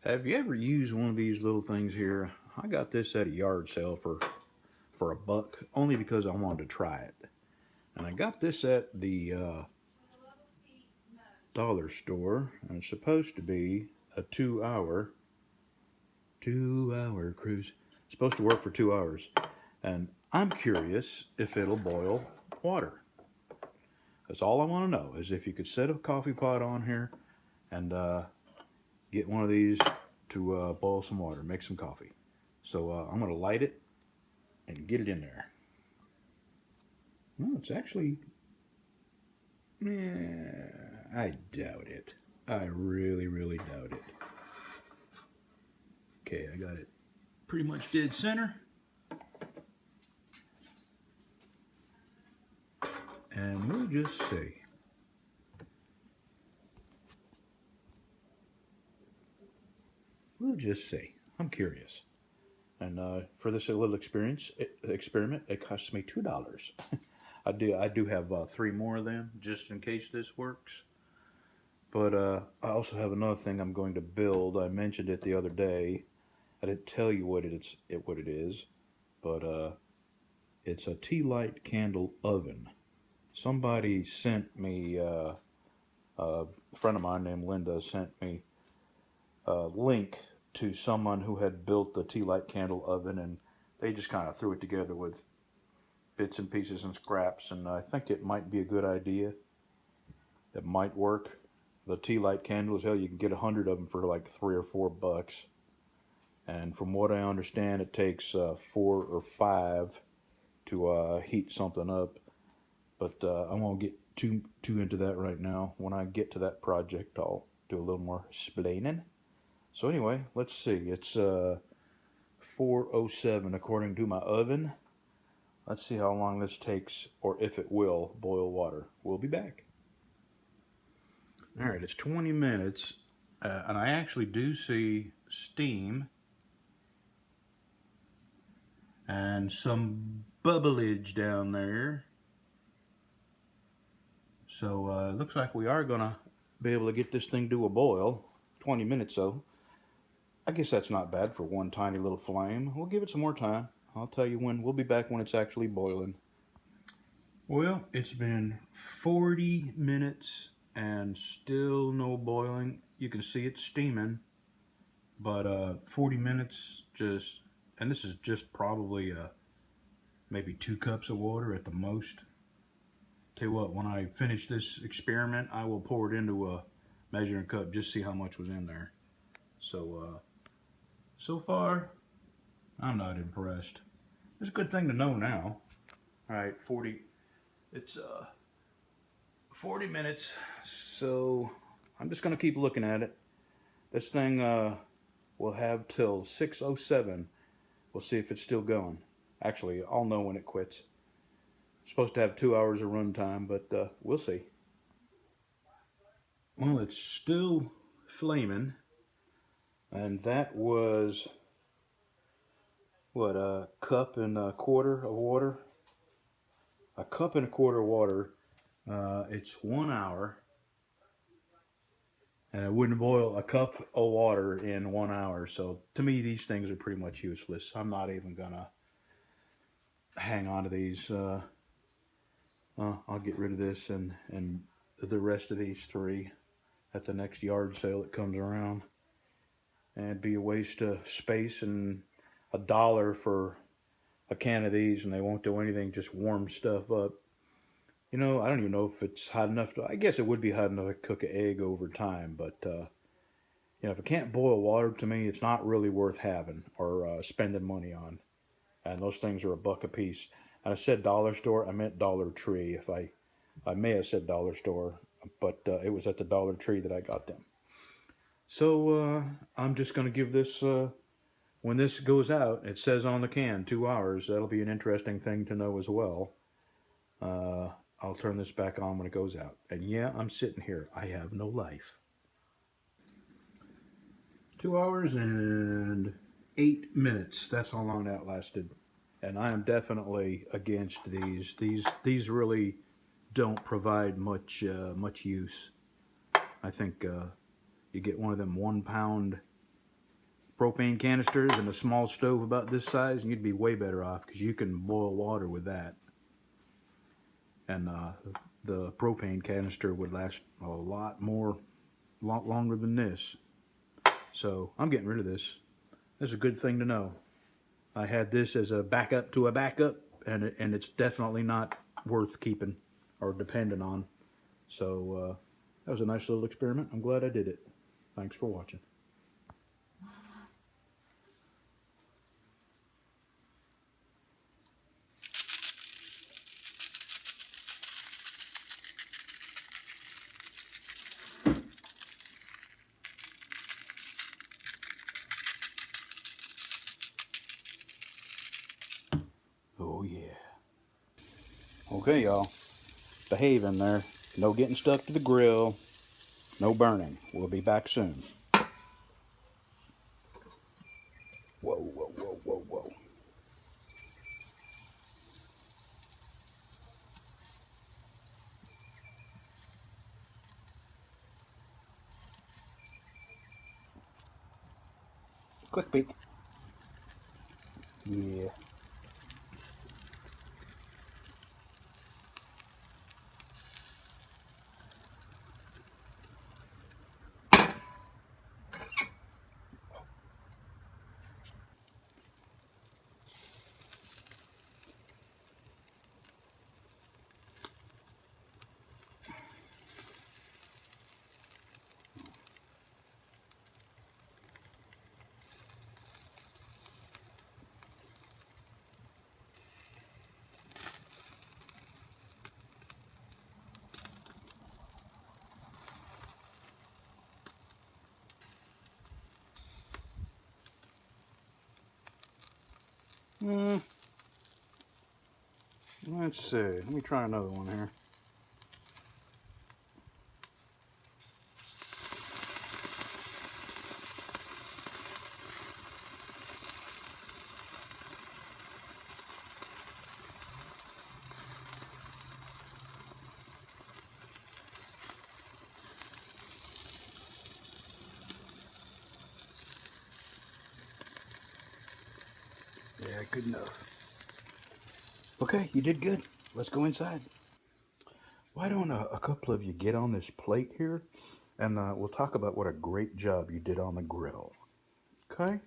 Have you ever used one of these little things here? I got this at a yard sale for $1, only because I wanted to try it. And I got this at the dollar store, and it's supposed to be a 2 hour cruise. It's supposed to work for 2 hours, and I'm curious if it'll boil water. That's all I want to know is if you could set a coffee pot on here and get one of these to boil some water, make some coffee. So I'm going to light it and get it in there. No, it's actually, I doubt it. I really, really doubt it. Okay, I got it pretty much dead center. And we'll just see. We'll just see. I'm curious. And for this little experiment, it cost me $2. I do have 3 more of them just in case this works. But I also have another thing I'm going to build. I mentioned it the other day. I didn't tell you what it is, but it's a tea light candle oven. Somebody sent me a friend of mine named Linda sent me a link to someone who had built the tea light candle oven, and they just kind of threw it together with bits and pieces and scraps, and I think it might be a good idea. It might work. The tea light candles, hell, you can get 100 of them for like $3 or $4. And from what I understand, it takes 4 or 5 to heat something up. But I won't get too into that right now. When I get to that project, I'll do a little more explaining. So anyway, let's see. It's 4:07 according to my oven. Let's see how long this takes, or if it will boil water. We'll be back. All right, it's 20 minutes, and I actually do see steam and some bubblage down there. So it looks like we are gonna be able to get this thing to a boil. 20 minutes though. I guess that's not bad for one tiny little flame. We'll give it some more time. I'll tell you when. We'll be back when it's actually boiling. Well, it's been 40 minutes and still no boiling. You can see it steaming, but 40 minutes just, and this is just probably maybe 2 cups of water at the most. Tell you what, when I finish this experiment, I will pour it into a measuring cup, just see how much was in there. So so far, I'm not impressed. It's a good thing to know now. All right, it's 40 minutes, so I'm just gonna keep looking at it. This thing will have till 6:07. We'll see if it's still going. Actually, I'll know when it quits. It's supposed to have 2 hours of runtime, but we'll see. Well, it's still flaming, and that was what, a cup and a quarter of water. A cup and a quarter of water. It's 1 hour, and I wouldn't boil a cup of water in 1 hour. So to me, these things are pretty much useless. I'm not even gonna hang on to these. I'll get rid of this and the rest of these 3 at the next yard sale that comes around. And it'd be a waste of space, and $1 for a can of these, and they won't do anything, just warm stuff up. You know, I don't even know if it's hot enough to, I guess it would be hot enough to cook an egg over time, but you know, if it can't boil water, to me, it's not really worth having or spending money on. And those things are $1 a piece. And I said dollar store, I meant Dollar Tree. If I may have said dollar store, but it was at the Dollar Tree that I got them. So I'm just going to give this, when this goes out, it says on the can 2 hours. That'll be an interesting thing to know as well. I'll turn this back on when it goes out. And yeah, I'm sitting here. I have no life. 2 hours and 8 minutes. That's how long that lasted. And I am definitely against these. These really don't provide much use. I think you get one of them 1 pound propane canisters and a small stove about this size, and you'd be way better off because you can boil water with that. And the propane canister would last a lot longer than this. So I'm getting rid of this. That's a good thing to know. I had this as a backup to a backup, and it's definitely not worth keeping or depending on. So that was a nice little experiment. I'm glad I did it. Thanks for watching. Oh yeah. Okay, y'all. Behave in there. No getting stuck to the grill. No burning. We'll be back soon. Whoa, whoa, whoa, whoa, whoa. Quick peek. Yeah. Mm, let's see. Let me try another one here. Yeah, good enough. Okay, you did good. Let's go inside. Why don't a couple of you get on this plate here, and we'll talk about what a great job you did on the grill. Okay?